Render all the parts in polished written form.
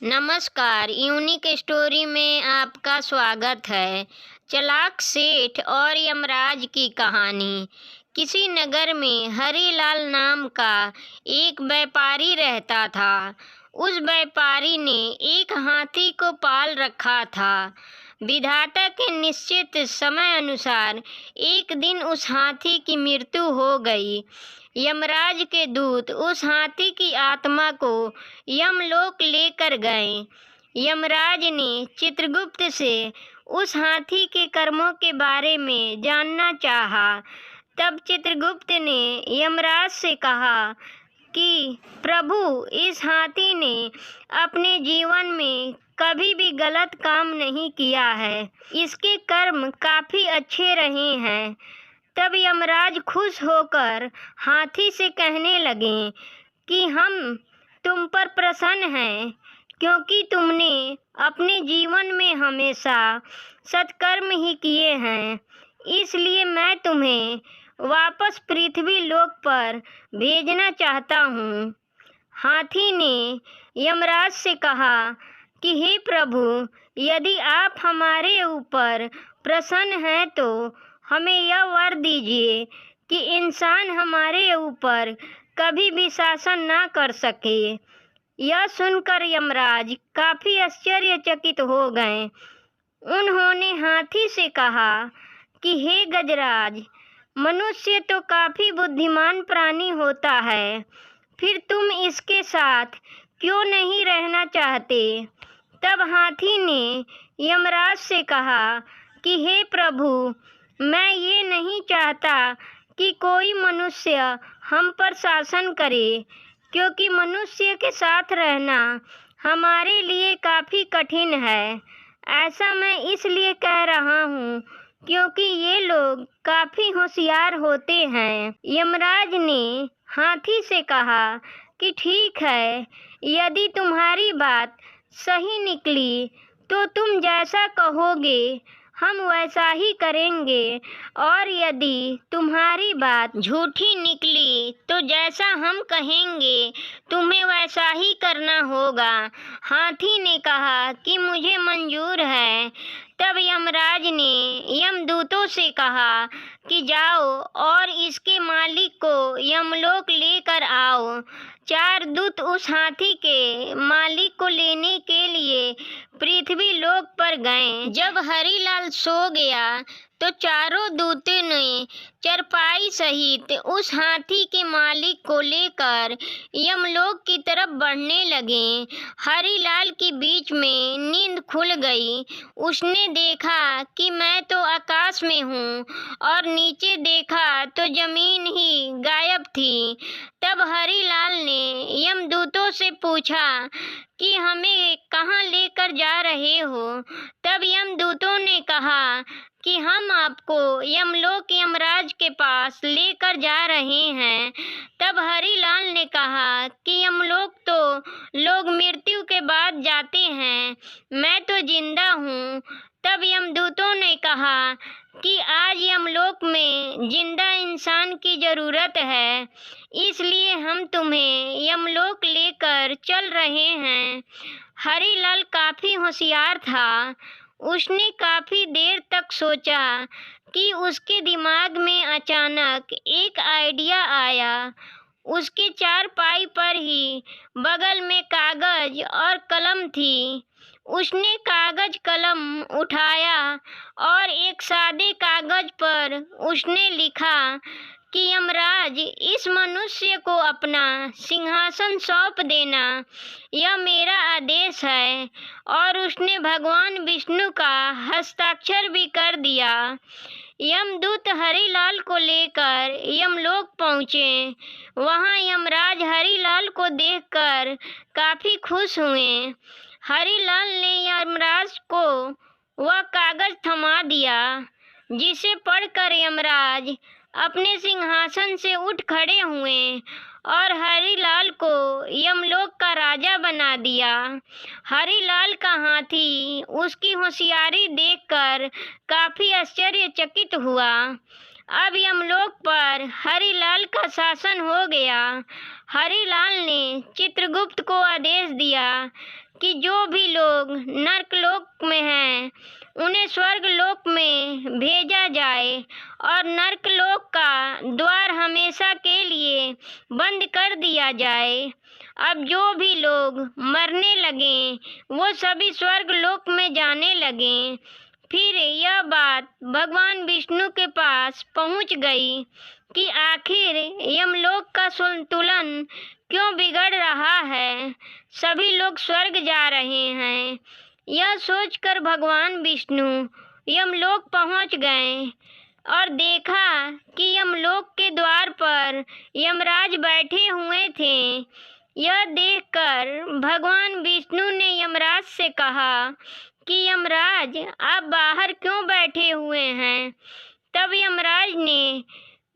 नमस्कार, unique story में आपका स्वागत है। चालाक सेठ और यमराज की कहानी। किसी नगर में हरिलाल नाम का एक व्यापारी रहता था। उस व्यापारी ने एक हाथी को पाल रखा था। विधाता के निश्चित समय अनुसार एक दिन उस हाथी की मृत्यु हो गई। यमराज के दूत उस हाथी की आत्मा को यमलोक लेकर गए। यमराज ने चित्रगुप्त से उस हाथी के कर्मों के बारे में जानना चाहा। तब चित्रगुप्त ने यमराज से कहा कि प्रभु, इस हाथी ने अपने जीवन में कभी भी गलत काम नहीं किया है। इसके कर्म काफी अच्छे रहे हैं। तब यमराज खुश होकर हाथी से कहने लगे कि हम तुम पर प्रसन्न हैं, क्योंकि तुमने अपने जीवन में हमेशा सत्कर्म ही किए हैं। इसलिए मैं तुम्हें वापस पृथ्वी लोक पर भेजना चाहता हूँ। हाथी ने यमराज से कहा कि हे प्रभु, यदि आप हमारे ऊपर प्रसन्न हैं तो हमें यह वर दीजिए कि इंसान हमारे ऊपर कभी भी शासन ना कर सके। यह सुनकर यमराज काफी आश्चर्यचकित हो गए। उन्होंने हाथी से कहा कि हे गजराज, मनुष्य तो काफी बुद्धिमान प्राणी होता है, फिर तुम इसके साथ क्यों नहीं रहना चाहते? तब हाथी ने यमराज से कहा कि हे प्रभु, मैं ये नहीं चाहता कि कोई मनुष्य हम पर शासन करे, क्योंकि मनुष्य के साथ रहना हमारे लिए काफी कठिन है। ऐसा मैं इसलिए कह रहा हूँ क्योंकि ये लोग काफी होशियार होते हैं। यमराज ने हाथी से कहा कि ठीक है, यदि तुम्हारी बात सही निकली तो तुम जैसा कहोगे हम वैसा ही करेंगे, और यदि तुम्हारी बात झूठी निकली तो जैसा हम कहेंगे तुम्हें वैसा ही करना होगा। हाथी ने कहा कि मुझे मंजूर है। तब यमराज ने यमदूतों से कहा कि जाओ और इसके मालिक को यमलोक लेकर आओ। 4 दूत उस हाथी के मालिक को लेने के लिए पृथ्वी लोक पर गए। जब हरिलाल सो गया तो चारों दूतों ने चरपाई सहित उस हाथी के मालिक को लेकर यमलोक की तरफ बढ़ने लगे। हरिलाल की बीच में नींद खुल गई। उसने देखा कि मैं तो आकाश में हूँ, और नीचे देखा तो जमीन ही गायब थी। तब हरिलाल ने यमदूतों से पूछा कि हमें कहाँ लेकर जा रहे हो? तब यमदूतों ने कहा कि हम आपको यमलोक यमराज के पास लेकर जा रहे हैं। तब हरिलाल ने कहा कि यमलोक तो लोग मृत्यु के बाद जाते हैं, मैं तो जिंदा हूँ। तब यमदूतों ने कहा कि आज यमलोक में जिंदा इंसान की जरूरत है, इसलिए हम तुम्हें यमलोक लेकर चल रहे हैं। हरिलाल काफी होशियार था। उसने काफी देर तक सोचा कि उसके दिमाग में अचानक एक आइडिया आया। उसके चारपाई पर ही बगल में कागज और कलम थी। उसने कागज कलम उठाया और एक सादे कागज पर उसने लिखा कि यमराज, इस मनुष्य को अपना सिंहासन सौंप देना, यह मेरा आदेश है। और उसने भगवान विष्णु का हस्ताक्षर भी कर दिया। यमदूत हरिलाल को लेकर यमलोक पहुँचे। वहाँ यमराज हरिलाल को देखकर काफी खुश हुए। हरिलाल ने यमराज को वह कागज थमा दिया, जिसे पढ़कर यमराज अपने सिंहासन से उठ खड़े हुए और हरिलाल को यमलोक का राजा बना दिया। हरिलाल का हाथी उसकी होशियारी देखकर काफी आश्चर्यचकित हुआ। अब यमलोक पर हरिलाल का शासन हो गया। हरिलाल ने चित्रगुप्त को आदेश दिया कि जो भी लोग नर्कलोक में हैं उन्हें स्वर्गलोक में भेजा जाए और नर्कलोक का द्वार हमेशा के लिए बंद कर दिया जाए। अब जो भी लोग मरने लगे वो सभी स्वर्गलोक में जाने लगे। फिर यह बात भगवान विष्णु के पास पहुंच गई कि आखिर यमलोक का संतुलन क्यों बिगड़ रहा है, सभी लोग स्वर्ग जा रहे हैं। यह सोचकर भगवान विष्णु यमलोक पहुंच गए और देखा कि यमलोक के द्वार पर यमराज बैठे हुए थे। यह देखकर भगवान विष्णु ने यमराज से कहा कि यमराज, आप बाहर क्यों बैठे हुए हैं? तब यमराज ने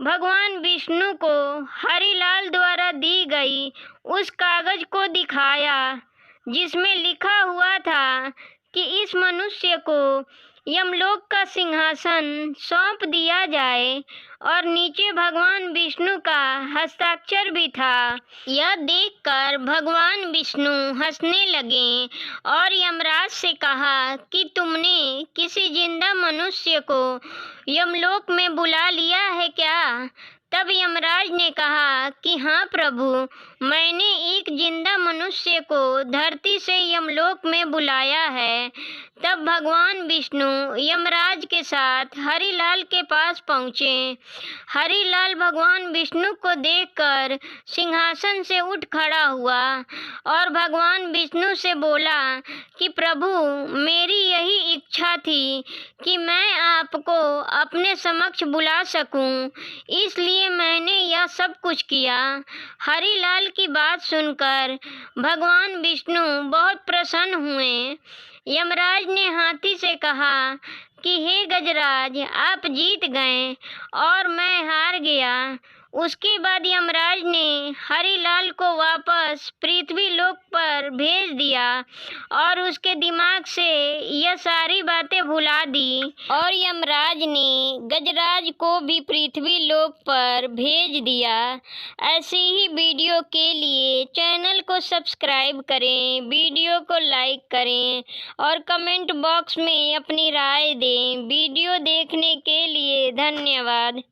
भगवान विष्णु को हरिलाल द्वारा दी गई उस कागज को दिखाया जिसमें लिखा हुआ था कि इस मनुष्य को यमलोक का सिंहासन सौंप दिया जाए और नीचे भगवान विष्णु का हस्ताक्षर भी था। यह देखकर भगवान विष्णु हंसने लगे और यमराज से कहा कि तुमने किसी जिंदा मनुष्य को यमलोक में बुला लिया है क्या? तब यमराज ने कहा कि हाँ प्रभु, मैंने एक जिंदा मनुष्य को धरती से यमलोक में बुलाया है। तब भगवान विष्णु यमराज के साथ हरिलाल के पास पहुँचे। हरिलाल भगवान विष्णु को देखकर सिंहासन से उठ खड़ा हुआ और भगवान विष्णु से बोला कि प्रभु, मेरी यही इच्छा थी कि मैं आपको अपने समक्ष बुला सकूं, इसलिए मैंने यह सब कुछ किया। हरिलाल की बात सुनकर भगवान विष्णु बहुत प्रसन्न हुए। यमराज ने हाथी से कहा कि हे गजराज, आप जीत गए और मैं हार गया। उसके बाद यमराज ने हरिलाल को वापस पृथ्वी लोक पर भेज दिया और उसके दिमाग से यह सारी बातें भुला दी और यमराज ने गजराज को भी पृथ्वी लोक पर भेज दिया। ऐसे ही वीडियो के लिए चैनल को सब्सक्राइब करें, वीडियो को लाइक करें और कमेंट बॉक्स में अपनी राय दें। वीडियो देखने के लिए धन्यवाद।